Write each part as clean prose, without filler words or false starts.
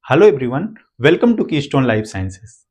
Hello everyone, welcome to keystone life sciences.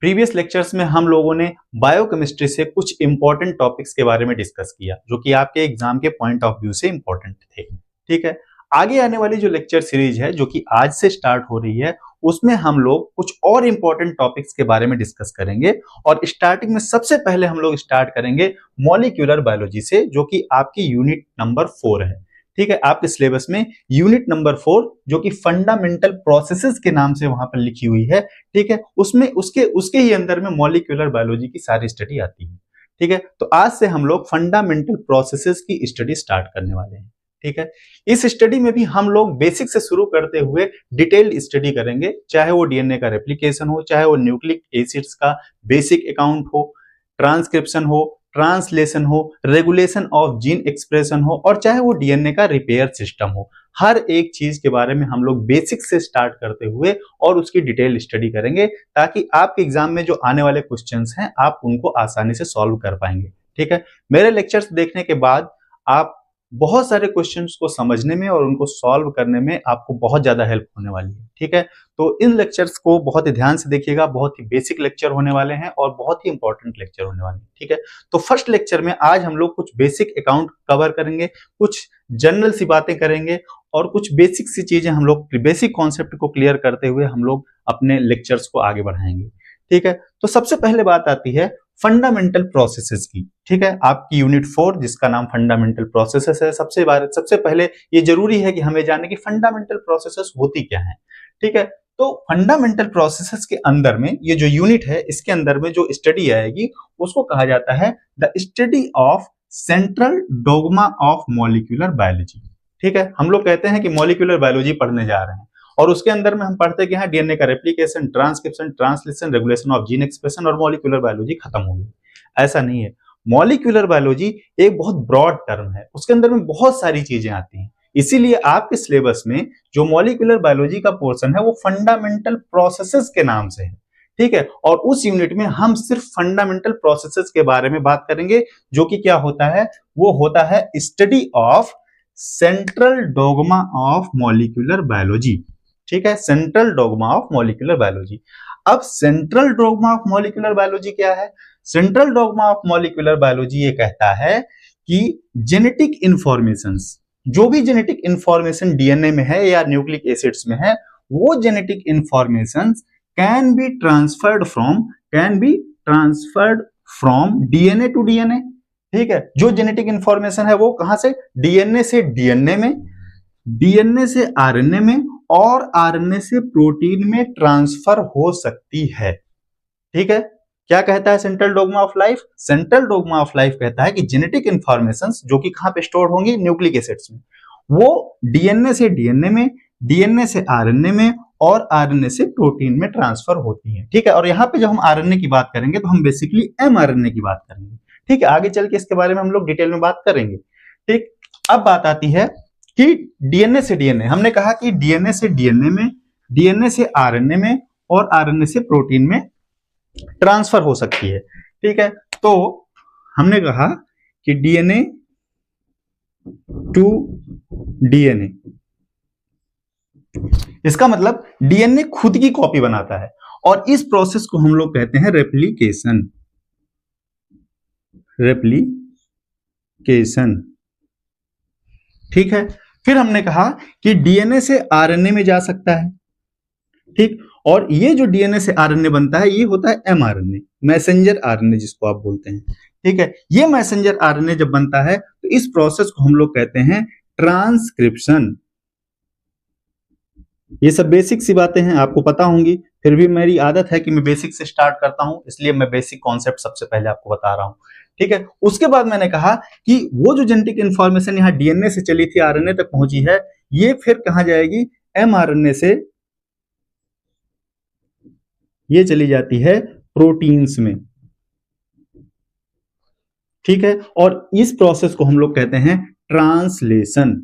Previous lectures में हम लोगों ने बायोकेमिस्ट्री से कुछ इंपॉर्टेंट टॉपिक्स के बारे में डिस्कस किया जो कि आपके एग्जाम के पॉइंट ऑफ व्यू से इंपॉर्टेंट थे। ठीक है, आगे आने वाली जो लेक्चर सीरीज है जो कि आज से स्टार्ट हो रही है उसमें हम लोग कुछ और इंपॉर्टेंट टॉपिक्स के बारे में डिस्कस करेंगे। और स्टार्टिंग में सबसे पहले हम लोग स्टार्ट करेंगे मॉलिक्यूलर बायोलॉजी से, जो कि आपकी यूनिट नंबर 4 है। ठीक है, आपके सिलेबस में यूनिट नंबर 4 जो कि फंडामेंटल प्रोसेसेस के नाम से वहां पर लिखी हुई है। ठीक है, उसमें उसके उसके ही अंदर में मॉलिक्यूलर बायोलॉजी की सारी स्टडी आती है। ठीक है, तो आज से हम लोग फंडामेंटल प्रोसेसेस की स्टडी स्टार्ट करने वाले हैं। ठीक है, इस स्टडी में भी हम लोग बेसिक से शुरू करते हुए डिटेल्ड स्टडी करेंगे, चाहे वो डीएनए का रेप्लिकेशन हो, चाहे वो न्यूक्लिक एसिड्स का बेसिक अकाउंट हो, ट्रांसक्रिप्शन हो, ट्रांसलेशन हो, रेगुलेशन ऑफ जीन एक्सप्रेशन हो, और चाहे वो डीएनए का रिपेयर सिस्टम हो। हर एक चीज के बारे में हम लोग बेसिक से स्टार्ट करते हुए और उसकी डिटेल स्टडी करेंगे, ताकि आपके एग्जाम में जो आने वाले क्वेश्चंस हैं आप उनको आसानी से सॉल्व कर पाएंगे। ठीक है, मेरे लेक्चर्स देखने के बाद आप बहुत सारे क्वेश्चंस को समझने में और उनको सॉल्व करने में आपको बहुत ज्यादा हेल्प होने वाली है। ठीक है, तो इन लेक्चर्स को बहुत ही ध्यान से देखिएगा, बहुत ही बेसिक लेक्चर होने वाले हैं और बहुत ही इंपॉर्टेंट लेक्चर होने वाले हैं। ठीक है, तो फर्स्ट लेक्चर में आज हम लोग कुछ बेसिक अकाउंट कवर करेंगे, कुछ जनरल सी बातें करेंगे और कुछ बेसिक सी चीजें हम लोग बेसिक कॉन्सेप्ट को क्लियर करते हुए हम लोग अपने लेक्चर्स को आगे बढ़ाएंगे। ठीक है, तो सबसे पहले बात आती है फंडामेंटल प्रोसेसेस की। ठीक है, आपकी यूनिट 4 जिसका नाम फंडामेंटल प्रोसेसेस है, सबसे पहले ये जरूरी है कि हमें जाने कि फंडामेंटल प्रोसेसेस होती क्या है। ठीक है, तो फंडामेंटल प्रोसेसेस के अंदर में ये जो यूनिट है इसके अंदर में जो स्टडी आएगी उसको कहा जाता है the study of central dogma of molecular biology. ठीक है, हम लोग कहते हैं कि मॉलिक्यूलर बायोलॉजी पढ़ने जा रहे हैं और उसके अंदर में हम पढ़ते कि हाँ डीएनए का replication, transcription, translation, regulation of gene expression और मॉलिक्यूलर बायोलॉजी खत्म हो गई। ऐसा नहीं है, मॉलिक्यूलर बायोलॉजी एक बहुत ब्रॉड टर्म है, उसके अंदर में बहुत सारी चीजें आती हैं। इसीलिए आपके सिलेबस में जो मॉलिक्यूलर बायोलॉजी का पोर्शन है वो फंडामेंटल प्रोसेसेस के नाम से है। ठीक है, और उस यूनिट में हम सिर्फ फंडामेंटल प्रोसेसेस के बारे में बात करेंगे, जो कि क्या होता है, वो होता है study of central dogma of molecular biology. ठीक है, central dogma of molecular biology. अब central dogma of molecular biology क्या है? Central dogma of molecular biology ये कहता है कि जेनेटिक इंफॉर्मेशंस, जो भी जेनेटिक इंफॉर्मेशन डीएनए में है या न्यूक्लिक एसिड्स में है, वो genetic informations can be transferred from DNA to DNA. ठीक है, जो जेनेटिक इंफॉर्मेशन है वो कहां से, डीएनए से डीएनए में, डीएनए से आरएनए में और आरएनए से प्रोटीन में ट्रांसफर हो सकती है। ठीक है, क्या कहता है central dogma of life? Central dogma of life कहता है कि जेनेटिक इंफॉर्मेशंस जो कि कहां पे स्टोर होंगी, न्यूक्लिक एसिड्स में, वो डीएनए से डीएनए में, डीएनए से आरएनए में और आरएनए से प्रोटीन में ट्रांसफर होती है। ठीक है, और यहां पे जब हम आरएनए की बात करेंगे तो हम बेसिकली एमआरएनए की बात करेंगे। ठीक है, आगे चल के इसके बारे में हम लोग डिटेल में बात करेंगे। ठीक, अब बात आती है कि डीएनए से डीएनए, हमने कहा कि डीएनए से डीएनए में, डीएनए से आरएनए में और आरएनए से प्रोटीन में ट्रांसफर हो सकती है। ठीक है, तो हमने कहा कि डीएनए टू डीएनए, इसका मतलब डीएनए खुद की कॉपी बनाता है और इस प्रोसेस को हम लोग कहते हैं रेप्लिकेशन। रेप्लिकेशन, ठीक है, फिर हमने कहा कि डीएनए से आरएनए में जा सकता है। ठीक, और ये जो डीएनए से आरएनए बनता है ये होता है एमआरएनए, मैसेंजर आरएनए जिसको आप बोलते हैं। ठीक है, ये मैसेंजर आरएनए जब बनता है तो इस प्रोसेस को हम लोग कहते हैं ट्रांसक्रिप्शन। ये सब बेसिक सी बातें हैं, आपको पता होंगी, फिर भी मेरी आदत है कि मैं बेसिक से स्टार्ट करता हूं, इसलिए मैं बेसिक कॉन्सेप्ट सबसे पहले आपको बता रहा हूं। ठीक है, उसके बाद मैंने कहा कि वो जो जेनेटिक इंफॉर्मेशन यहाँ डीएनए से चली थी, आरएनए तक पहुंची है, ये फिर कहां जाएगी, एमआरएनए से ये चली जाती है प्रोटीन्स में। ठीक है, और इस प्रोसेस को हम लोग कहते हैं ट्रांसलेशन।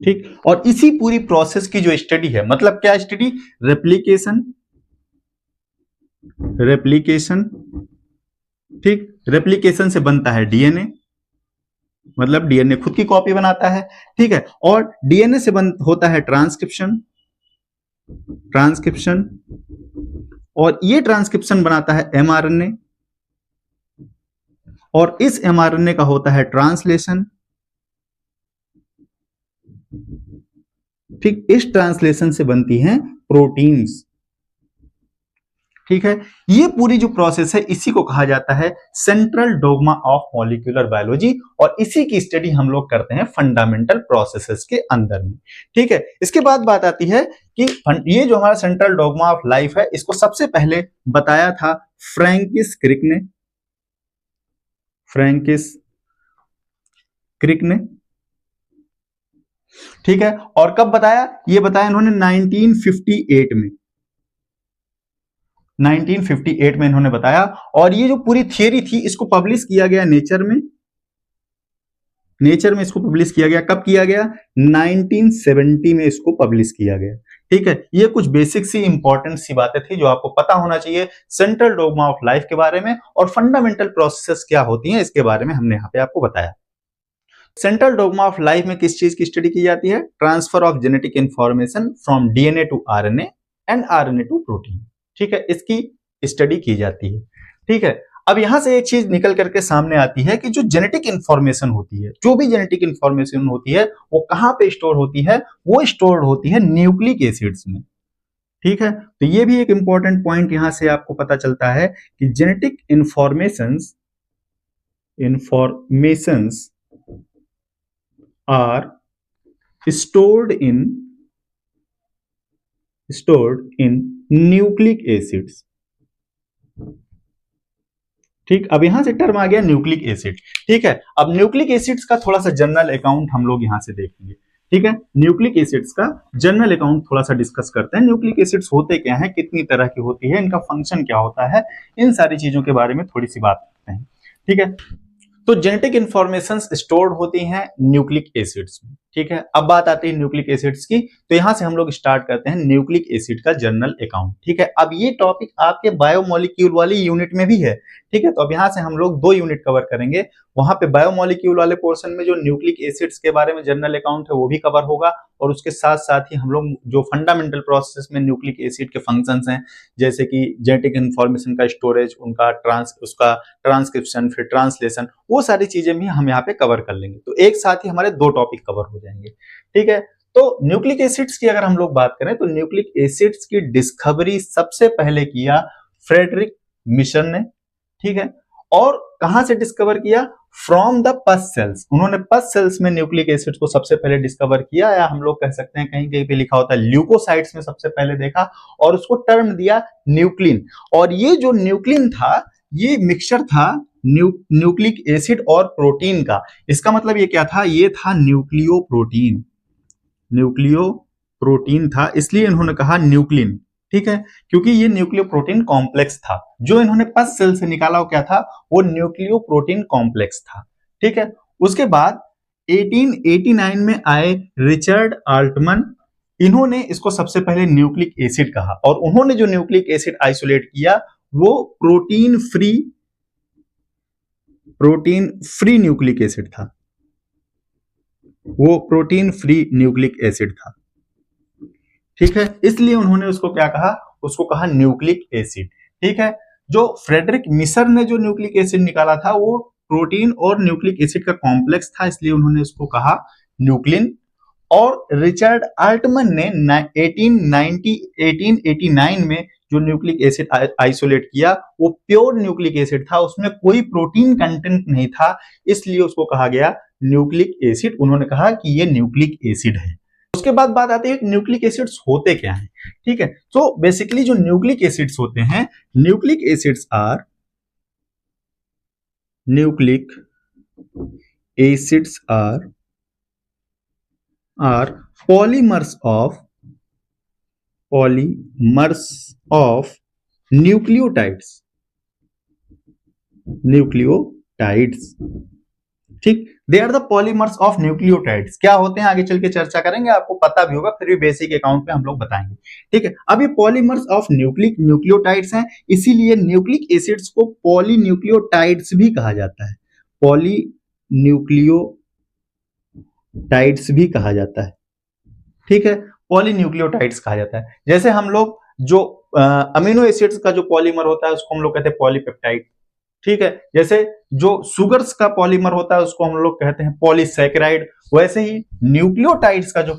ठीक, और इसी पूरी प्रोसेस की जो स्टडी है, मतलब क्या स्टडी, रेप्लिकेशन, रेप्लिकेशन। ठीक, रेप्लिकेशन से बनता है डीएनए, मतलब डीएनए खुद की कॉपी बनाता है, ठीक है। और डीएनए से होता है ट्रांसक्रिप्शन, ट्रांसक्रिप्शन, और ये ट्रांसक्रिप्शन बनाता है एमआरएनए, और इस एमआरएनए का होता है ट्रांसलेशन, ठीक। इस ट्रांसलेशन से बनती हैं प्रोटीन्स, ठीक है। ये पूरी जो प्रोसेस है इसी को कहा जाता है central dogma of molecular biology, और इसी की स्टडी हम लोग करते हैं फंडामेंटल प्रोसेसेस के अंदर में, ठीक है। इसके बाद बात आती है कि ये जो हमारा सेंट्रल डोग्मा ऑफ लाइफ है इसको सबसे पहले बताया था फ्रैंकिस क्रिक ने, फ्रैंकिस क्रिक ने, ठीक है। और कब बताया? ये बताया इन्होंने 1958 में, 1958 में इन्होंने बताया। और ये जो पूरी थियरी थी इसको पब्लिश किया गया नेचर में, नेचर में इसको पब्लिश किया गया। कब किया गया? 1970 में इसको पब्लिश किया गया, ठीक है। ये कुछ बेसिक सी इंपॉर्टेंट सी बातें थी जो आपको पता होना चाहिए सेंट्रल डोग्मा ऑफ लाइफ के बारे में, और फंडामेंटल प्रोसेसेस क्या होती हैं इसके बारे में हमने यहाँ पे आपको बताया। सेंट्रल डोग्मा ऑफ लाइफ में किस चीज की स्टडी की जाती है? Transfer of genetic information from DNA to RNA and RNA to protein, ठीक है। इसकी स्टडी की जाती है, ठीक है। अब यहां से एक चीज निकल करके सामने आती है कि जो जेनेटिक इंफॉर्मेशन होती है, जो भी जेनेटिक इंफॉर्मेशन होती है वो कहां पे स्टोर होती है? वो स्टोर होती है न्यूक्लिक एसिड्स में, ठीक है। तो ये भी एक इंपॉर्टेंट पॉइंट यहां से आपको पता चलता है कि genetic informations are stored in nucleic acids, ठीक। अब यहां से टर्म आ गया न्यूक्लिक एसिड, ठीक है। अब न्यूक्लिक एसिड्स का थोड़ा सा जनरल अकाउंट हम लोग यहां से देखेंगे, ठीक है। न्यूक्लिक एसिड्स का जनरल अकाउंट थोड़ा सा डिस्कस करते हैं। न्यूक्लिक एसिड्स होते क्या हैं, कितनी तरह की होती है, इनका फंक्शन क्या होता है, इन सारी चीजों के बारे में थोड़ी सी बात करते हैं, ठीक है। तो जेनेटिक इंफॉर्मेशंस स्टोर्ड होती हैं न्यूक्लिक एसिड्स में, ठीक है। अब बात आती है न्यूक्लिक एसिड्स की, तो यहां से हम लोग स्टार्ट करते हैं न्यूक्लिक एसिड का जनरल अकाउंट, ठीक है। अब ये टॉपिक आपके बायोमोलिक्यूल वाली यूनिट में भी है, ठीक है। तो अब यहां से हम लोग 2 यूनिट कवर करेंगे। वहां पे बायोमोलिक्यूल वाले पोर्शन में जो न्यूक्लिक एसिड्स के बारे में जनरल अकाउंट है वो भी कवर होगा, और उसके साथ साथ ही हम लोग जो फंडामेंटल प्रोसेस में न्यूक्लिक एसिड के फंक्शंस हैं, जैसे कि जेनेटिक इंफॉर्मेशन का स्टोरेज, उनका उसका ट्रांसक्रिप्शन, फिर ट्रांसलेशन, वो सारी चीजें भी हम यहाँ पे कवर कर लेंगे। तो एक साथ ही हमारे 2 टॉपिक कवर हो जाएंगे, ठीक है। तो न्यूक्लिक एसिड्स की अगर हम लोग बात करें तो न्यूक्लिक एसिड्स की डिस्कवरी सबसे पहले किया फ्रेडरिक मिशन ने, ठीक है। और कहां से डिस्कवर किया? फ्रॉम द पस सेल्स। उन्होंने पस सेल्स में न्यूक्लिक एसिड को सबसे पहले डिस्कवर किया, या हम लोग कह सकते हैं कहीं कहीं पे लिखा होता है ल्यूकोसाइट्स में सबसे पहले देखा, और उसको टर्म दिया न्यूक्लिन। और ये जो न्यूक्लिन था ये मिक्सचर था न्यूक्लिक एसिड और प्रोटीन का। इसका मतलब ये क्या था? ये था न्यूक्लियो प्रोटीन, न्यूक्लियो प्रोटीन था, इसलिए इन्होंने कहा न्यूक्लिन, ठीक है। क्योंकि ये न्यूक्लियो प्रोटीन कॉम्प्लेक्स था। जो इन्होंने पस सेल से निकाला वो क्या था? वो न्यूक्लियो प्रोटीन कॉम्प्लेक्स था, ठीक है। उसके बाद 1889 में आए रिचर्ड आल्टमन, इन्होंने इसको सबसे पहले न्यूक्लिक एसिड कहा, और उन्होंने जो न्यूक्लिक एसिड आइसोलेट किया वो प्रोटीन फ्री न्यूक्लिक एसिड था, वो प्रोटीन फ्री न्यूक्लिक एसिड था, ठीक है। इसलिए उन्होंने उसको क्या कहा? उसको कहा न्यूक्लिक एसिड, ठीक है। जो फ्रेडरिक मिशर ने जो न्यूक्लिक एसिड निकाला था वो प्रोटीन और न्यूक्लिक एसिड का कॉम्प्लेक्स था, इसलिए उन्होंने उसको कहा न्यूक्लिन। और रिचर्ड आल्टमन ने 1889 में जो न्यूक्लिक एसिड आइसोलेट किया वो प्योर न्यूक्लिक एसिड था, उसमें कोई प्रोटीन कंटेंट नहीं था, इसलिए उसको कहा गया न्यूक्लिक एसिड। उन्होंने कहा कि ये न्यूक्लिक एसिड है। उसके बाद बात आती है कि न्यूक्लिक एसिड्स होते क्या हैं, ठीक है। तो बेसिकली जो न्यूक्लिक एसिड्स होते हैं, nucleic acids are polymers of nucleotides, ठीक। They are the polymers of nucleotides. क्या होते हैं आगे चल के चर्चा करेंगे, आपको पता भी होगा, फिर भी बेसिक अकाउंट पे हम लोग बताएंगे, ठीक है। अब ये पॉलीमर्स ऑफ न्यूक्लियोटाइड्स हैं, इसीलिए न्यूक्लिक एसिड्स को पॉलीन्यूक्लियोटाइड्स भी कहा जाता है, पॉलीन्यूक्लियोटाइड्स भी कहा जाता है। ठीक है, पॉलीन्यूक्लियोटाइड्स कहा जाता है। जैसे हम लोग जो अमीनो एसिड्स का जो पॉलीमर होता है उसको हम लोग कहते हैं पॉलीपेप्टाइड। ठीक है, जैसे जो सुगर्स का पॉलीमर होता है उसको हम लोग कहते हैं पॉलीसैकेराइड। वैसे ही न्यूक्लियोटाइड्स का जो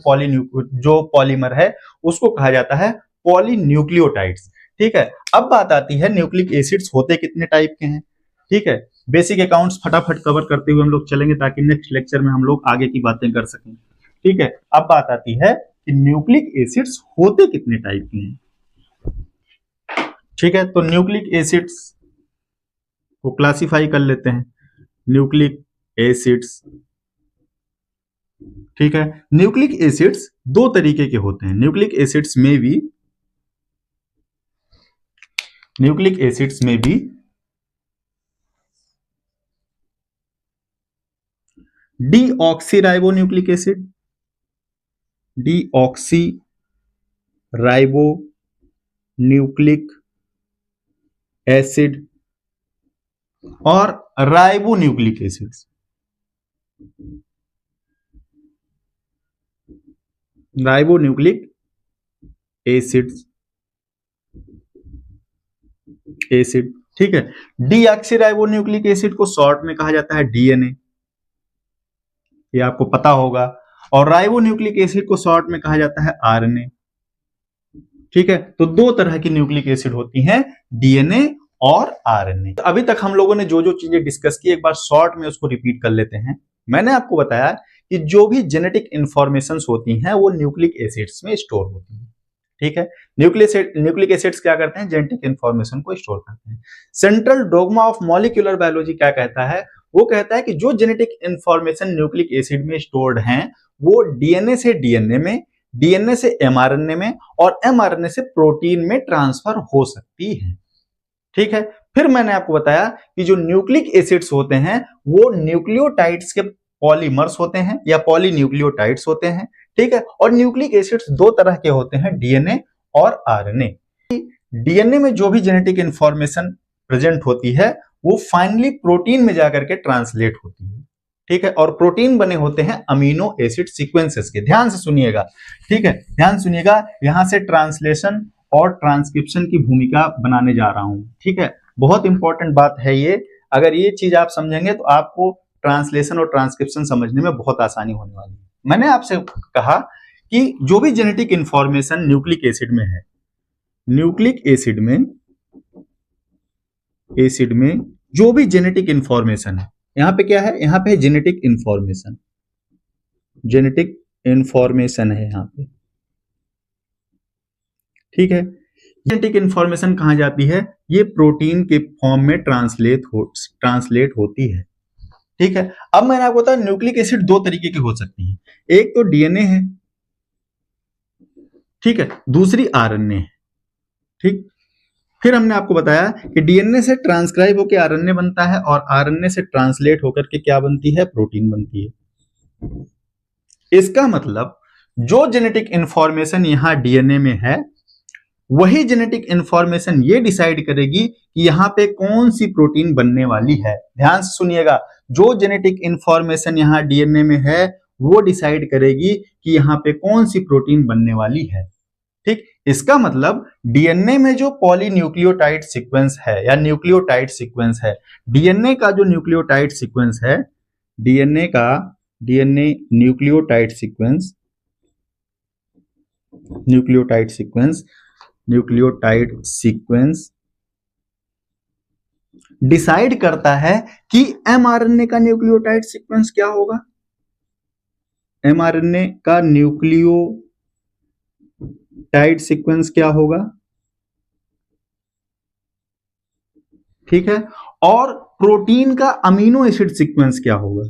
पॉलीमर है उसको कहा जाता है पॉलीन्यूक्लियोटाइड्स। ठीक है, अब बात आती है न्यूक्लिक एसिड्स होते कितने टाइप के हैं। ठीक है, बेसिक अकाउंट्स फटाफट कवर करते हुए हम लोग चलेंगे ताकि नेक्स्ट लेक्चर में हम लोग आगे की बातें कर सकें। ठीक है, अब बात आती है कि न्यूक्लिक एसिड्स होते कितने टाइप के हैं। ठीक है, तो न्यूक्लिक एसिड्स को क्लासिफाई कर लेते हैं। न्यूक्लिक एसिड्स, ठीक है, न्यूक्लिक एसिड्स दो तरीके के होते हैं। न्यूक्लिक एसिड्स में भी डीऑक्सीराइबोन्यूक्लिक एसिड, डीऑक्सीराइबोन्यूक्लिक एसिड और राइबोन्यूक्लिक एसिड्स। राइबोन्यूक्लिक एसिड, ठीक है। डीऑक्सीराइबोन्यूक्लिक एसिड को शॉर्ट में कहा जाता है डीएनए, ये आपको पता होगा। और राइबोन्यूक्लिक एसिड को शॉर्ट में कहा जाता है आरएनए। ठीक है, तो दो तरह की न्यूक्लिक एसिड होती हैं, डीएनए और आरएनए। तो अभी तक हम लोगों ने जो जो चीजें डिस्कस की एक बार शॉर्ट में उसको रिपीट कर लेते हैं। मैंने आपको बताया कि जो भी जेनेटिक इंफॉर्मेशंस होती हैं वो न्यूक्लिक एसिड्स में स्टोर होती हैं। ठीक है, न्यूक्लिक एसिड्स क्या करते हैं, जेनेटिक इंफॉर्मेशन को स्टोर करते हैं। Central dogma of molecular biology क्या कहता है, वो कहता है कि जो जेनेटिक इंफॉर्मेशन न्यूक्लिक एसिड में स्टोर्ड हैं वो डीएनए से डीएनए में, डीएनए से एमआरएनए में और एमआरएनए से प्रोटीन में ट्रांसफर हो सकती है। ठीक है, फिर मैंने आपको बताया कि जो न्यूक्लिक एसिड्स होते हैं वो न्यूक्लियोटाइड्स के पॉलीमर्स होते हैं या पॉलीन्यूक्लियोटाइड्स होते हैं। ठीक है, और न्यूक्लिक एसिड्स दो तरह के होते हैं, डीएनए और आरएनए। डीएनए में जो भी जेनेटिक इंफॉर्मेशन प्रेजेंट होती है वो फाइनली प्रोटीन में जाकर के ट्रांसलेट होती है। ठीक है, और प्रोटीन बने होते हैं अमीनो एसिड सीक्वेंसेस के। ध्यान से सुनिएगा, ठीक है, ध्यान सुनिएगा, यहां से ट्रांसलेशन और ट्रांसक्रिप्शन की भूमिका बनाने जा रहा हूं। ठीक है, बहुत इंपॉर्टेंट बात है ये। अगर ये चीज आप समझेंगे तो आपको ट्रांसलेशन और ट्रांसक्रिप्शन समझने में बहुत आसानी होने वाली है। मैंने आपसे कहा कि जो भी जेनेटिक इंफॉर्मेशन न्यूक्लिक एसिड में है, न्यूक्लिक एसिड में जो भी जेनेटिक इंफॉर्मेशन है, यहां पे क्या है, यहां पे है जेनेटिक इंफॉर्मेशन है यहां पे। ठीक है, जेनेटिक इंफॉर्मेशन कहां जाती है, ये प्रोटीन के फॉर्म में ट्रांसलेट होती है। ठीक है, अब मैंने आपको बताया न्यूक्लिक एसिड दो तरीके की हो सकती हैं, एक तो डीएनए है, ठीक है, दूसरी आरएनए है। ठीक, फिर हमने आपको बताया कि डीएनए से ट्रांसक्राइब होकर आरएनए बनता है और आरएनए से ट्रांसलेट होकर के क्या बनती है, प्रोटीन बनती है। इसका मतलब जो जेनेटिक इंफॉर्मेशन यहां डीएनए में है वही जेनेटिक इंफॉर्मेशन ये डिसाइड करेगी कि यहां पे कौन सी प्रोटीन बनने वाली है। ध्यान से सुनिएगा, जो जेनेटिक इंफॉर्मेशन यहां डीएनए में है वो डिसाइड करेगी कि यहां पे कौन सी प्रोटीन बनने वाली है। ठीक, इसका मतलब डीएनए में जो पॉलीन्यूक्लियोटाइड सीक्वेंस है या न्यूक्लियोटाइड सीक्वेंस है, डीएनए का जो न्यूक्लियोटाइड सीक्वेंस है, डीएनए न्यूक्लियोटाइड सीक्वेंस डिसाइड करता है कि एमआरएनए का न्यूक्लियोटाइड सीक्वेंस क्या होगा। एमआरएनए का न्यूक्लियोटाइड सीक्वेंस क्या होगा, ठीक है, और प्रोटीन का अमीनो एसिड सीक्वेंस क्या होगा,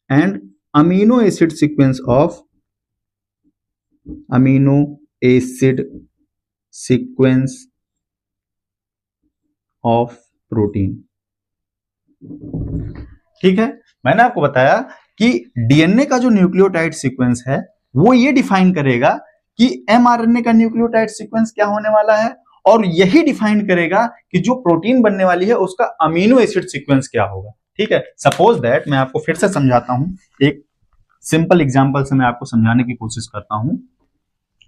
and amino acid sequence of protein. ठीक है, मैंने आपको बताया कि डीएनए का जो न्यूक्लियोटाइड सीक्वेंस है वो ये डिफाइन करेगा कि एमआरएनए का न्यूक्लियोटाइड सीक्वेंस क्या होने वाला है, और यही डिफाइन करेगा कि जो प्रोटीन बनने वाली है उसका अमीनो एसिड सीक्वेंस क्या होगा। ठीक है, सपोज दैट, मैं आपको फिर से समझाता हूं, एक सिंपल एग्जांपल से मैं आपको समझाने की कोशिश करता हूं।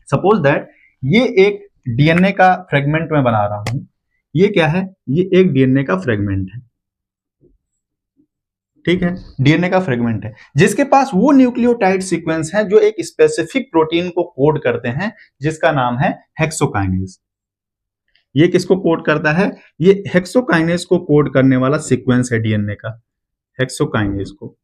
सपोज दैट ये एक डीएनए का फ्रेगमेंट मैं बना रहा हूं। ये क्या है? ये एक डीएनए का फ्रेगमेंट है, ठीक है, डीएनए का फ्रेगमेंट है जिसके पास वो न्यूक्लियोटाइड सीक्वेंस है जो एक स्पेसिफिक प्रोटीन को कोड करते हैं जिसका नाम है हेक्सोकाइनेज। ये किसको कोड करता है? ये हेक्सोकाइनेज को कोड करने वाला सीक्वेंस है डीएनए का, हेक्सोकाइनेज को।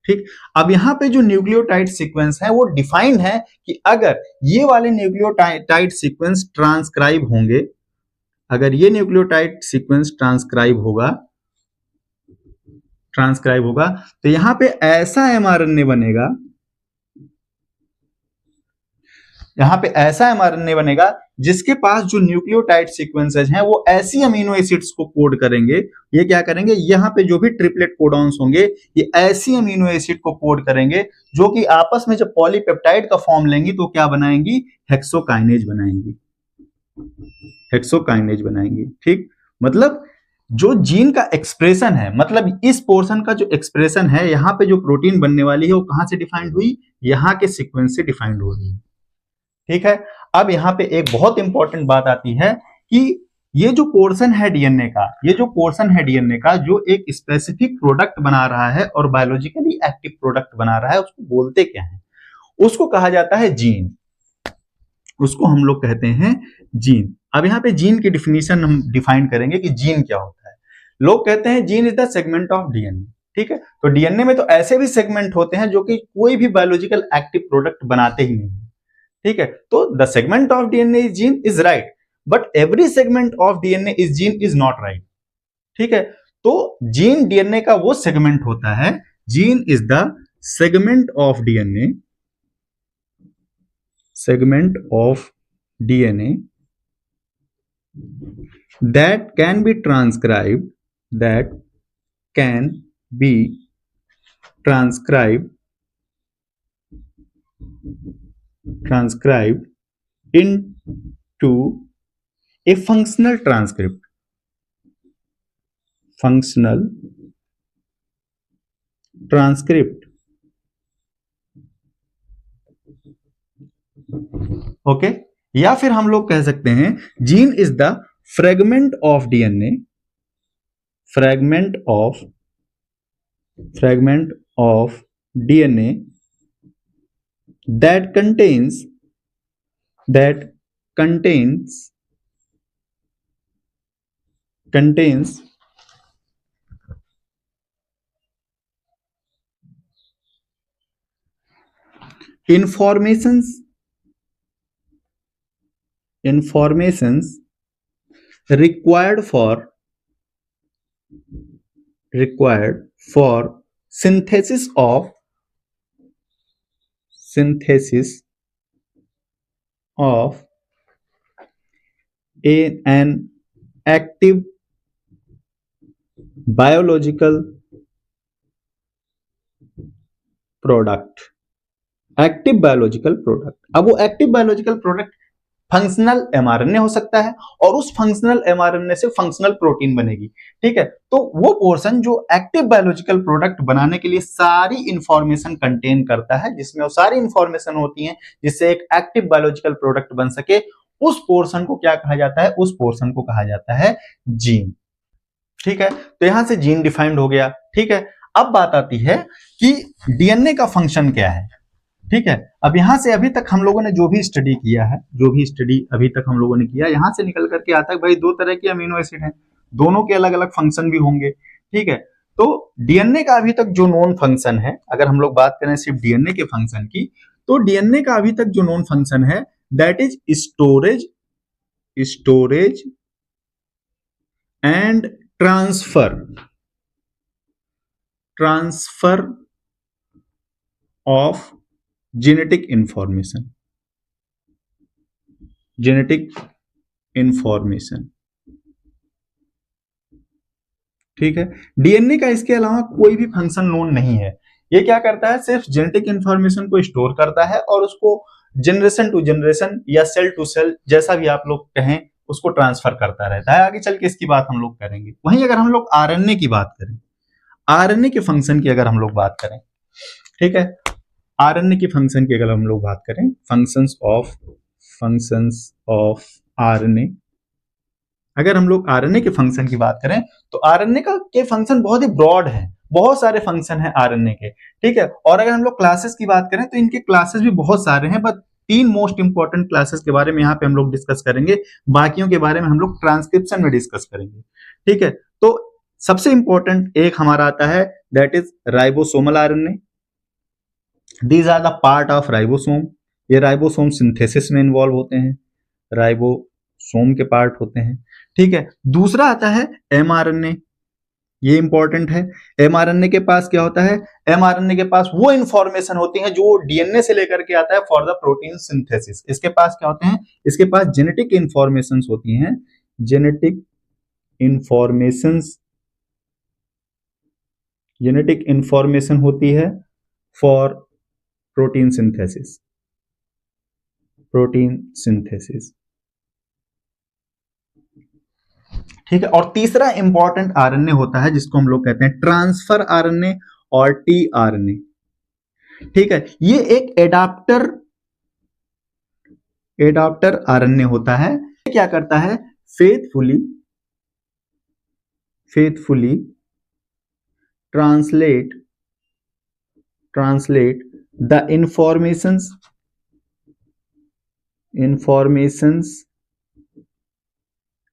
ठीक, अब यहां पे जो न्यूक्लियोटाइड सीक्वेंस है वो डिफाइंड है कि अगर ये वाले न्यूक्लियोटाइड सीक्वेंस ट्रांसक्राइब होंगे, अगर ये न्यूक्लियोटाइड सीक्वेंस ट्रांसक्राइब होगा तो यहां पे ऐसा एमआरएनए बनेगा, यहां पे ऐसा एमआरएनए बनेगा जिसके पास जो न्यूक्लियोटाइड सीक्वेंसेज हैं वो ऐसी अमीनो एसिड्स को कोड करेंगे। ये क्या करेंगे? यहां पे जो भी ट्रिपलेट कोडॉन्स होंगे ये ऐसी अमीनो एसिड को कोड करेंगे जो कि आपस में जब पॉलीपेप्टाइड का फॉर्म लेंगी तो क्या बनाएंगी? हेक्सोकाइनेज बनाएंगी, हेक्सोकाइनेज बनाएंगी। ठीक, मतलब जो जीन का एक्सप्रेशन है, मतलब इस पोर्शन का जो एक्सप्रेशन है, यहां पे जो प्रोटीन बनने वाली है वो कहां से डिफाइंड हुई? यहां के सीक्वेंस से डिफाइंड हो रही है। ठीक है, अब यहां पे एक बहुत इंपॉर्टेंट बात आती है कि ये जो पोर्शन है डीएनए का, ये जो पोर्शन है डीएनए का जो एक स्पेसिफिक प्रोडक्ट बना रहा है और बायोलॉजिकली एक्टिव प्रोडक्ट बना रहा है, उसको बोलते क्या है? उसको कहा जाता है जीन, उसको हम लोग कहते हैं जीन। अब यहाँ पे जीन की डिफिनीशन हम डिफाइन करेंगे कि जीन क्या होता है। लोग कहते हैं gene is the segment of DNA. ठीक है, तो डीएनए में तो ऐसे भी सेगमेंट होते हैं जो कि कोई भी बायोलॉजिकल एक्टिव प्रोडक्ट बनाते ही नहीं है। ठीक है, तो the segment of DNA is gene is right, but every segment of DNA is gene is not right. ठीक है, तो जीन डीएनए का वो सेगमेंट होता है, gene is the segment of DNA, segment of DNA that can be transcribed, that can be transcribed into a functional transcript, functional transcript। Okay, या फिर हम लोग कह सकते हैं gene is the fragment of DNA, fragment of DNA that contains informations required for synthesis of an active biological product, active biological product. अब वो active biological product functional mRNA हो सकता है और उस फंक्शनल एमआरएनए से फंक्शनल प्रोटीन बनेगी। ठीक है, तो वो पोर्शन जो एक्टिव बायोलॉजिकल प्रोडक्ट बनाने के लिए सारी इंफॉर्मेशन कंटेन करता है, जिसमें वो सारी इंफॉर्मेशन होती है जिससे एक एक्टिव बायोलॉजिकल प्रोडक्ट बन सके, उस पोर्शन को क्या कहा जाता है? उस पोर्शन को कहा जाता है जीन। ठीक है, तो यहां से जीन डिफाइंड हो गया। ठीक है, अब बात आती है कि डीएनए का फंक्शन क्या है। ठीक है, अब यहां से अभी तक हम लोगों ने जो भी स्टडी किया है, जो भी स्टडी अभी तक हम लोगों ने किया, यहां से निकल करके आता है भाई दो तरह के अमीनो एसिड हैं, दोनों के अलग अलग फंक्शन भी होंगे। ठीक है, तो डीएनए का अभी तक जो नोन फंक्शन है, अगर हम लोग बात करें सिर्फ डीएनए के फंक्शन की, तो डीएनए का अभी तक जो नोन फंक्शन है that is storage and transfer of genetic information. ठीक है, डीएनए का इसके अलावा कोई भी फंक्शन नोन नहीं है। ये क्या करता है? सिर्फ जेनेटिक इंफॉर्मेशन को स्टोर करता है और उसको जनरेशन टू जनरेशन या सेल टू सेल, जैसा भी आप लोग कहें, उसको ट्रांसफर करता रहता है। आगे चल के इसकी बात हम लोग करेंगे। वहीं अगर हम लोग आरएनए की बात करें, आरएनए के फंक्शन की अगर हम लोग बात करें, ठीक है, आरएनए की फंक्शन की अगर हम लोग बात करें, फंक्शंस ऑफ आरएनए, अगर हम लोग आरएनए के फंक्शन की बात करें तो आरएनए का के फंक्शन बहुत ही ब्रॉड है, बहुत सारे फंक्शन है आरएनए के, ठीक है। और अगर हम लोग क्लासेस की बात करें तो इनके क्लासेस भी बहुत सारे हैं, बट 3 मोस्ट इंपॉर्टेंट क्लासेस के बारे में यहाँ पे हम लोग डिस्कस करेंगे, बाकियों के बारे में हम लोग ट्रांसक्रिप्शन में डिस्कस करेंगे, ठीक है। तो सबसे इंपॉर्टेंट एक हमारा आता है, that is ribosomal RNA. These are the part of ribosome, ये राइबोसोम सिंथेसिस में इन्वॉल्व होते हैं, राइबोसोम के पार्ट होते हैं, ठीक है। दूसरा आता है एमआरएनए, ये इंपॉर्टेंट है। एमआरएनए के पास क्या होता है, एमआरएनए के पास वो इंफॉर्मेशन होती है जो डीएनए से लेकर के आता है फॉर द प्रोटीन सिंथेसिस। इसके पास क्या होते हैं, इसके पास जेनेटिक इंफॉर्मेशन होती हैं, जेनेटिक इंफॉर्मेशन होती है फॉर प्रोटीन सिंथेसिस, ठीक है। और तीसरा इंपॉर्टेंट आरएनए होता है जिसको हम लोग कहते हैं ट्रांसफर आरएनए और टीआरएनए, ठीक है। ये एक एडाप्टर आरएनए होता है। क्या करता है, faithfully translate the informations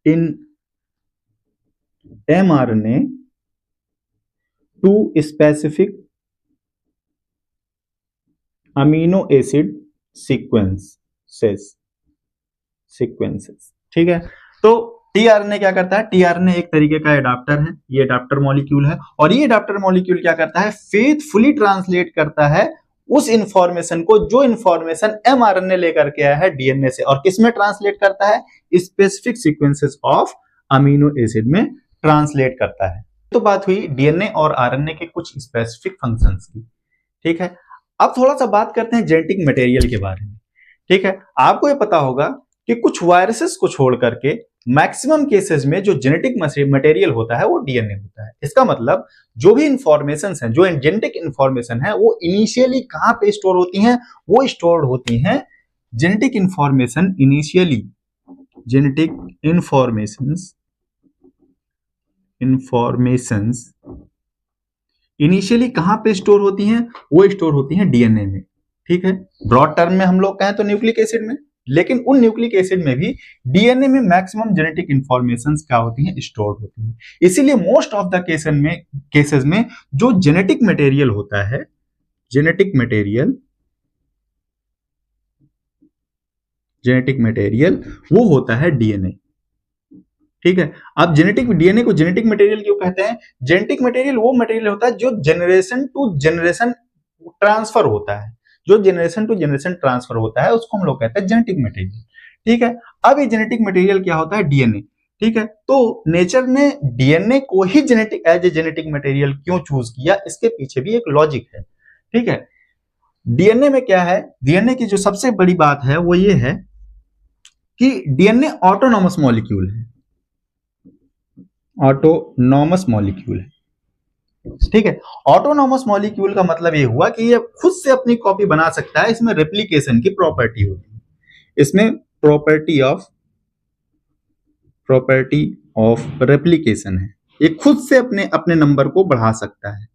in mRNA to specific amino acid sequences, ठीक है। तो टीआरएनए क्या करता है, टीआरएनए एक तरीके का एडाप्टर है, ये एडाप्टर मॉलिक्यूल है, और ये एडाप्टर मॉलिक्यूल क्या करता है, फेथफुली ट्रांसलेट करता है उस इंफॉर्मेशन को जो इंफॉर्मेशन एमआरएनए लेकर के आया है डीएनए से, और किसमें ट्रांसलेट करता है, specific sequences of amino acid में ट्रांसलेट करता है। तो बात हुई डीएनए और आरएनए के कुछ स्पेसिफिक फंक्शंस की, ठीक है। अब थोड़ा सा बात करते हैं जेनेटिक मटेरियल के बारे में, ठीक है। आपको ये पता होगा कि कुछ वायरसेस को छोड़ करके मैक्सिमम केसेस में जो जेनेटिक मटेरियल होता है वो डीएनए होता है। इसका मतलब जो भी इंफॉर्मेशन है, जो जेनेटिक इंफॉर्मेशन है, वो इनिशियली कहां पे स्टोर होती हैं, वो स्टोर होती हैं genetic information initially, genetic informations initially कहां पे स्टोर होती हैं, वो स्टोर होती हैं डीएनए में, ठीक है। ब्रॉड टर्म में हम लोग कहें तो न्यूक्लिक एसिड में, लेकिन उन न्यूक्लिक एसिड में भी डीएनए में मैक्सिमम जेनेटिक इंफॉर्मेशंस क्या होती हैं, स्टोर होती हैं। इसीलिए मोस्ट ऑफ द केसेस में जो जेनेटिक मटेरियल होता है, जेनेटिक मटेरियल वो होता है डीएनए, ठीक है। अब डीएनए को जेनेटिक मटेरियल क्यों कहते हैं, जेनेटिक मटेरियल वो मटेरियल होता है जो जनरेशन टू जनरेशन ट्रांसफर होता है, जो जनरेशन टू जनरेशन ट्रांसफर होता है उसको हम लोग कहते हैं जेनेटिक मटेरियल, ठीक है। अब ये जेनेटिक मटेरियल क्या होता है, डीएनए, ठीक है। तो नेचर ने डीएनए को ही एज ए जेनेटिक मटेरियल क्यों चूज किया, इसके पीछे भी एक लॉजिक है, ठीक है। डीएनए में क्या है, डीएनए की जो सबसे बड़ी बात है वो ये है कि डीएनए ऑटोनॉमस मॉलिक्यूल है, ऑटोनॉमस मॉलिक्यूल है, ठीक है। ऑटोनॉमस मॉलिक्यूल का मतलब ये हुआ कि ये खुद से अपनी कॉपी बना सकता है, इसमें रेप्लिकेशन की प्रॉपर्टी होती है, इसमें प्रॉपर्टी ऑफ रेप्लिकेशन है, ये खुद से अपने नंबर को बढ़ा सकता है,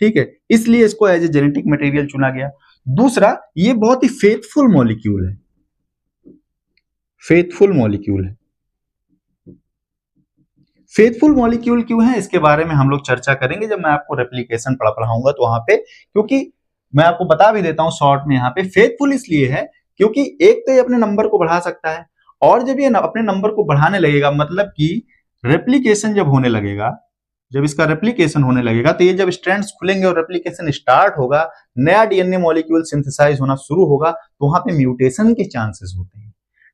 ठीक है। इसलिए इसको एज ए जेनेटिक मटेरियल चुना गया। दूसरा, ये बहुत ही फेथफुल मॉलिक्यूल है, फेथफुल मॉलिक्यूल क्यों है, इसके बारे में हम लोग चर्चा करेंगे जब मैं आपको रेप्लिकेशन पढ़ाऊंगा तो वहां पे, क्योंकि मैं आपको बता भी देता हूं शॉर्ट में, यहाँ पे फेथफुल इसलिए है क्योंकि एक तो ये अपने नंबर को बढ़ा सकता है, और जब ये अपने नंबर को बढ़ाने लगेगा, मतलब कि रेप्लिकेशन जब होने लगेगा, जब इसका रेप्लिकेशन होने लगेगा तो ये जब स्ट्रैंड्स खुलेंगे और रेप्लिकेशन स्टार्ट होगा, नया डीएनए मॉलिक्यूल सिंथेसाइज होना शुरू होगा, तो वहां पे म्यूटेशन के चांसेस होते हैं,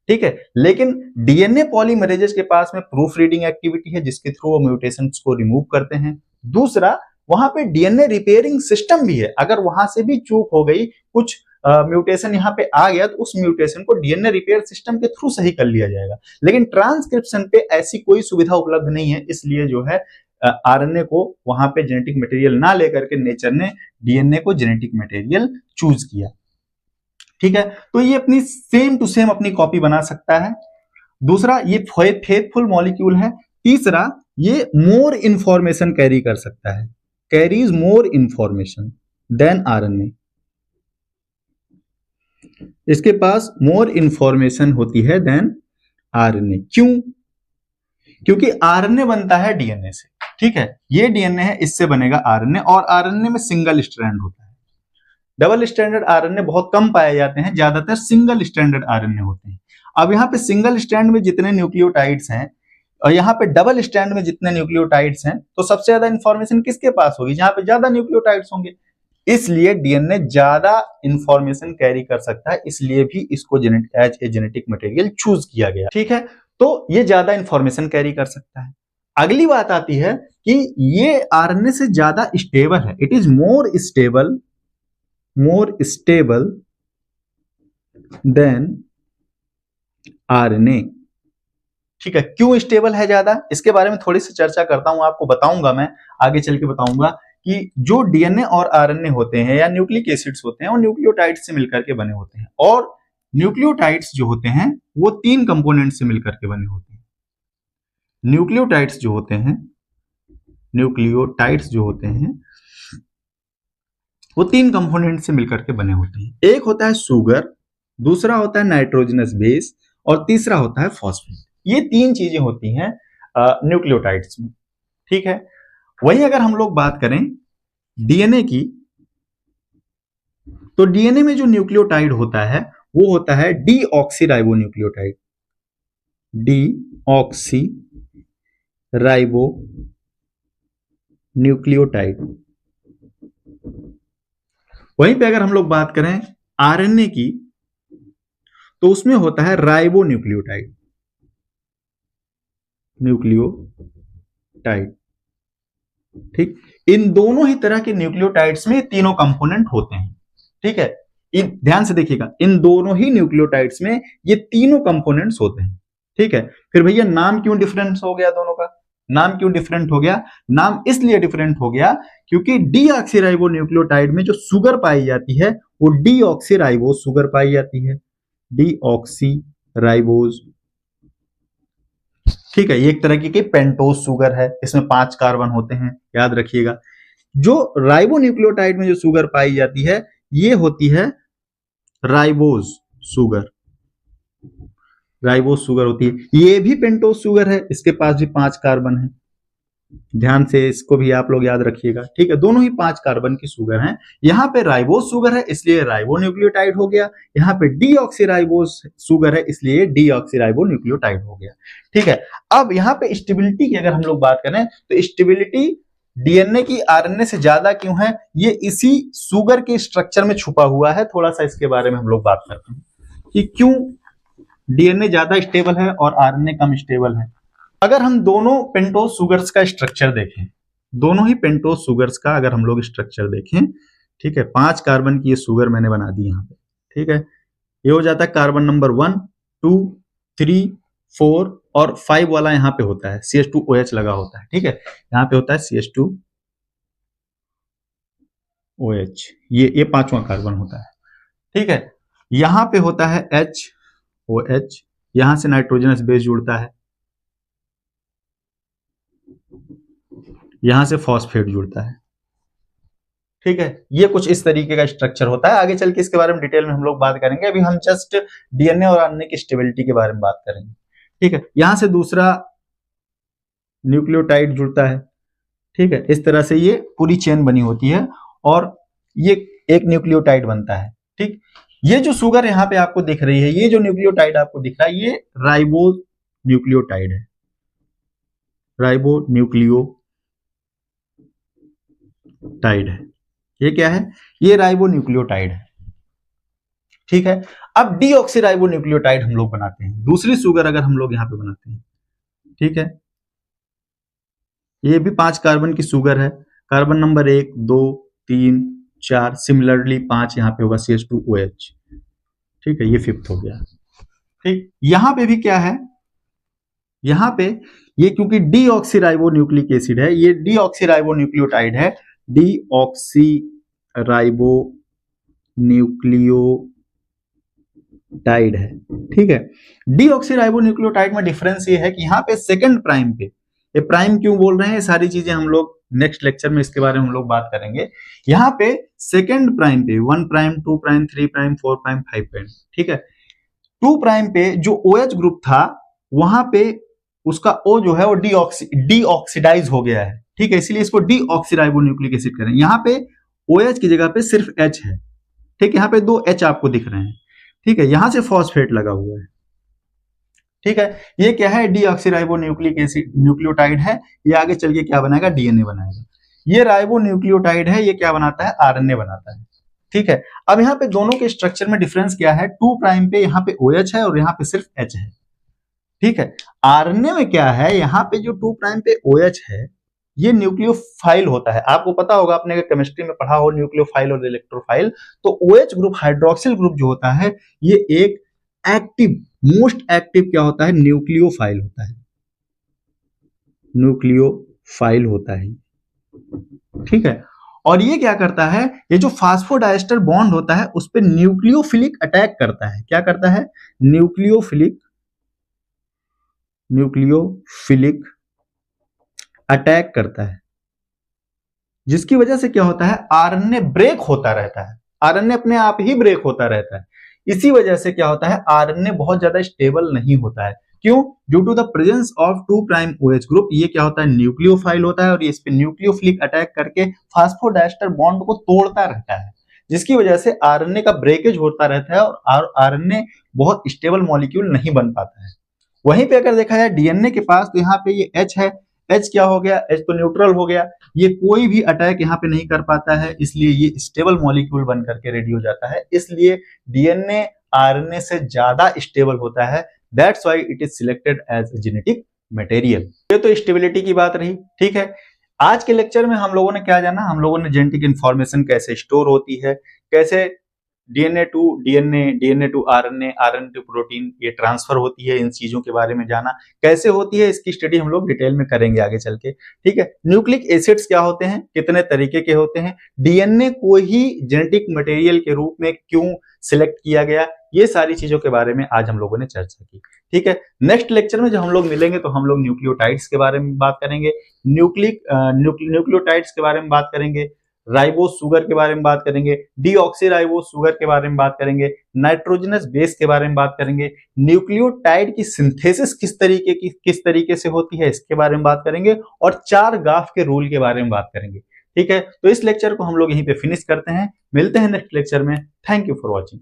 ठीक है। लेकिन डीएनए पॉलीमरेजेस के पास में प्रूफ रीडिंग एक्टिविटी है जिसके थ्रू वो म्यूटेशंस को रिमूव करते हैं। दूसरा, वहां पे डीएनए रिपेयरिंग सिस्टम भी है, अगर वहां से भी चूक हो गई, कुछ म्यूटेशन यहाँ पे आ गया, तो उस म्यूटेशन को डीएनए रिपेयर सिस्टम के थ्रू सही कर लिया जाएगा। लेकिन ट्रांसक्रिप्शन पे ऐसी कोई सुविधा उपलब्ध नहीं है, इसलिए जो है आरएनए को वहां पे जेनेटिक मटेरियल ना लेकर के नेचर ने डीएनए को जेनेटिक मटेरियल चूज किया। ठीक है, तो ये अपनी सेम टू सेम अपनी कॉपी बना सकता है। दूसरा, ये फेथफुल मॉलिक्यूल है। तीसरा, ये मोर इंफॉर्मेशन कैरी कर सकता है, carries more information than RNA. इसके पास मोर इंफॉर्मेशन होती है देन आरएनए। क्यों? क्योंकि आरएनए बनता है डीएनए से। ठीक है, ये डीएनए है, इससे बनेगा आरएनए, और आरएनए में सिंगल स्ट्रैंड होता है। डबल स्ट्रैंडर्ड आरएनए बहुत कम पाए जाते हैं, ज्यादातर सिंगल स्ट्रैंडर्ड आरएनए होते हैं। अब यहाँ पे सिंगल स्ट्रैंड में जितने न्यूक्लियोटाइड्स हैं और यहाँ पे डबल स्ट्रैंड में जितने न्यूक्लियोटाइड्स हैं, तो सबसे ज्यादा इंफॉर्मेशन किसके पास होगी? जहां पे ज्यादा न्यूक्लियोटाइड्स होंगे। इसलिए डीएनए ज्यादा इंफॉर्मेशन कैरी कर सकता है, इसलिए भी इसको as a genetic material choose किया गया। ठीक है, तो ये ज्यादा इंफॉर्मेशन कैरी कर सकता है। अगली बात आती है कि ये आरएनए से ज्यादा स्टेबल है, it is more stable then RNA. ठीक है, क्यों स्टेबल है ज्यादा, इसके बारे में थोड़ी सी चर्चा करता हूं, आपको बताऊंगा, मैं आगे चल के बताऊंगा कि जो डीएनए और आरएनए होते हैं या न्यूक्लिक एसिड्स होते हैं, वो न्यूक्लियोटाइड्स से मिलकर के बने होते हैं, और न्यूक्लियोटाइड्स जो होते हैं वो 3 कंपोनेंट से मिलकर के बने होते हैं। न्यूक्लियोटाइड्स जो होते हैं वो 3 कंपोनेंट से मिलकर के बने होते हैं। एक होता है सुगर, दूसरा होता है नाइट्रोजनस बेस, और तीसरा होता है फॉस्फेट। ये 3 चीजें होती हैं न्यूक्लियोटाइड्स में। ठीक है, वहीं अगर हम लोग बात करें डीएनए की, तो डीएनए में जो न्यूक्लियोटाइड होता है वो होता है डीऑक्सीराइबोन्यूक्लियोटाइड। डीऑक्सीराइबोन्यूक्लियोटाइड। वहीं पे अगर हम लोग बात करें आरएनए की, तो उसमें होता है राइबोन्यूक्लियोटाइड। ठीक, इन दोनों ही तरह के न्यूक्लियोटाइड्स में तीनों कंपोनेंट होते हैं। ठीक है, ध्यान से देखिएगा, इन दोनों ही न्यूक्लियोटाइड्स में ये तीनों कंपोनेंट्स होते हैं। ठीक है, फिर भैया नाम क्यों डिफरेंस हो गया दोनों का? नाम क्यों डिफरेंट हो गया? नाम इसलिए डिफरेंट हो गया क्योंकि डीऑक्सीराइबोन्यूक्लियोटाइड में जो शुगर पाई जाती है वो डीऑक्सीराइबोज शुगर पाई जाती है, डीऑक्सीराइबोज। ठीक है, ये एक तरह की पेंटोज शुगर है, इसमें 5 कार्बन होते हैं, याद रखिएगा। जो राइबोन्यूक्लियोटाइड में जो शुगर पाई जाती है ये होती है राइबोज शुगर। राइबोज शुगर होती है, ये भी पेंटोज शुगर है, इसके पास भी 5 कार्बन है। ध्यान से इसको भी आप लोग याद रखिएगा। ठीक है, दोनों ही 5 कार्बन की शुगर हैं। यहाँ पे राइबोज शुगर है इसलिए राइबोन्यूक्लियोटाइड हो गया, यहाँ पे डीऑक्सीराइबोज शुगर है इसलिए डीऑक्सीराइबोन्यूक्लियोटाइड हो गया। ठीक है, अब यहाँ पे स्टेबिलिटी की अगर हम लोग बात करें तो स्टेबिलिटी डीएनए की आरएनए से ज्यादा क्यों है? ये इसी शुगर के स्ट्रक्चर में छुपा हुआ है। थोड़ा सा इसके बारे में हम लोग बात करते हैं कि क्यों डीएनए ज्यादा स्टेबल है और आरएनए कम स्टेबल है। अगर हम दोनों पेंटोज शुगर्स का स्ट्रक्चर देखें, दोनों ही पेंटोज शुगर्स का अगर हम लोग स्ट्रक्चर देखें, ठीक है, 5 कार्बन की ये शुगर मैंने बना दी यहाँ पे। ठीक है, ये हो जाता है कार्बन नंबर 1, 2, 3, 4 और 5 वाला यहाँ पे होता है, CH2OH लगा होता है। ठीक है, यहाँ पे होता है CH2OH, ये 5वां कार्बन होता है। ठीक है, यहाँ पे होता है HOH, यहां से नाइट्रोजनस बेस जुड़ता है, यहां से फॉस्फेट जुड़ता है। ठीक है, ये कुछ इस तरीके का स्ट्रक्चर होता है। आगे चल के इसके बारे में डिटेल में हम लोग बात करेंगे, अभी हम जस्ट डीएनए और आरएनए की स्टेबिलिटी के बारे में बात करेंगे। ठीक है, यहां से दूसरा न्यूक्लियोटाइड जुड़ता है। ठीक है, इस तरह से ये पूरी चेन बनी होती है और ये एक न्यूक्लियोटाइड बनता है। ठीक, ये जो शुगर यहाँ पे आपको दिख रही है, ये जो न्यूक्लियोटाइड आपको दिख रहा है, ये राइबो न्यूक्लियोटाइड है, राइबो न्यूक्लियोटाइड है। ये क्या है? ये राइबो न्यूक्लियोटाइड है। ठीक है, अब डीऑक्सीराइबो न्यूक्लियोटाइड हम लोग बनाते हैं, दूसरी शुगर अगर हम लोग यहाँ पे बनाते हैं। ठीक है, ये भी 5 कार्बन की शुगर है, कार्बन नंबर 1, 2, 3, 4, सिमिलरली 5 यहाँ पे होगा CH2OH। ठीक है, ये 5th हो गया। ठीक, यहां पे भी क्या है? यहाँ पे ये क्योंकि डीऑक्सीराइबोन्यूक्लिक एसिड है, ये डीऑक्सीराइबोन्यूक्लियोटाइड है, डीऑक्सीराइबोन्यूक्लियोटाइड है, ठीक है। डीऑक्सीराइबोन्यूक्लियोटाइड में डिफरेंस ये है कि यहाँ पे सेकंड प्राइम पे, ये प्राइम क्यों बोल रहे हैं, ये सारी चीजें हम लोग नेक्स्ट लेक्चर में इसके बारे में हम लोग बात करेंगे। यहाँ पे सेकंड प्राइम पे 1 prime 2 prime 3 prime 4 prime 5 prime, ठीक है। 2 प्राइम पे जो OH ग्रुप था वहां पे उसका O जो है वो डीऑक्सीडाइज हो गया है, ठीक है, इसलिए इसको डीऑक्सीराइबोन्यूक्लिक एसिड करें। यहाँ पे OH की जगह पे सिर्फ H है, ठीक है, यहाँ पे 2 H आपको दिख रहे हैं, ठीक है, यहां से फॉस्फेट लगा हुआ है, ठीक है। ये क्या है, डीऑक्सीराइबोन्यूक्लिक एसिड न्यूक्लियोटाइड है, ये आगे चल के क्या बनाएगा, DNA बनाएगा। ये राइबोन्यूक्लियोटाइड है, ये क्या बनाता है, RNA बनाता है, ठीक है। अब यहाँ पे दोनों के स्ट्रक्चर में डिफरेंस क्या है, 2 प्राइम पे यहाँ पे OH है और यहाँ पे सिर्फ H है, ठीक है। RNA में क्या है, यहाँ पे जो 2 प्राइम पे OH है ये न्यूक्लियोफाइल होता है, आपको पता होगा, आपने केमिस्ट्री में पढ़ा हो न्यूक्लियोफाइल और इलेक्ट्रोफाइल। तो OH ग्रुप हाइड्रोक्सिल ग्रुप जो होता है ये एक एक्टिव, मोस्ट एक्टिव क्या होता है, न्यूक्लियोफाइल होता है, न्यूक्लियोफाइल होता है, ठीक है। और ये क्या करता है, ये जो फास्फोडाइस्टर बॉन्ड होता है उस पर न्यूक्लियोफिलिक अटैक करता है, क्या करता है, न्यूक्लियोफिलिक अटैक करता है, जिसकी वजह से क्या होता है, आरएनए ब्रेक होता रहता है, आरएनए अपने आप ही ब्रेक होता रहता है। इसी वजह से क्या होता है, आरएनए बहुत ज्यादा स्टेबल नहीं होता है, क्यों, due to the presence of 2 prime OH group. ये क्या होता है, न्यूक्लियोफाइल होता है और ये इस पे न्यूक्लियोफिलिक अटैक करके फास्फोडाइस्टर बॉन्ड को तोड़ता रहता है, जिसकी वजह से आरएनए का ब्रेकेज होता रहता है और आरएनए बहुत स्टेबल मॉलिक्यूल नहीं बन पाता है। वहीं पे अगर देखा जाए डीएनए के पास, तो यहाँ पे ये H है, H क्या हो गया, H तो न्यूट्रल हो गया, ये कोई भी अटैक यहाँ पे नहीं कर पाता है, इसलिए ये स्टेबल मॉलिक्यूल बन करके रेडी हो जाता है, इसलिए डीएनए आरएनए से ज्यादा स्टेबल होता है, that's why it is selected as genetic material. ये तो स्टेबिलिटी की बात रही, ठीक है। आज के लेक्चर में हम लोगों ने क्या जाना, हम लोगों ने जेनेटिक इंफॉर्मेशन कैसे स्टोर होती है, कैसे DNA to DNA, DNA to RNA, RNA to protein ये ट्रांसफर होती है, इन चीजों के बारे में जाना, कैसे होती है इसकी स्टडी हम लोग डिटेल में करेंगे आगे चल के, ठीक है। न्यूक्लिक एसिड्स क्या होते हैं, कितने तरीके के होते हैं, DNA को ही जेनेटिक मटेरियल के रूप में क्यों सिलेक्ट किया गया, ये सारी चीजों के बारे में आज हम लोगों ने चर्चा की, ठीक है। नेक्स्ट लेक्चर में जब हम लोग मिलेंगे तो हम लोग न्यूक्लियोटाइड्स के बारे में बात करेंगे, न्यूक्लियोटाइड्स के बारे में बात करेंगे, राइबोस शुगर के बारे में बात करेंगे, डीऑक्सीराइबोस शुगर के बारे में बात करेंगे, नाइट्रोजनस बेस के बारे में बात करेंगे, न्यूक्लियोटाइड की सिंथेसिस किस तरीके से होती है इसके बारे में बात करेंगे, और 4 गाफ के रूल के बारे में बात करेंगे, ठीक है। तो इस लेक्चर को हम लोग यहीं पे फिनिश करते हैं, मिलते हैं नेक्स्ट लेक्चर में। Thank you for watching.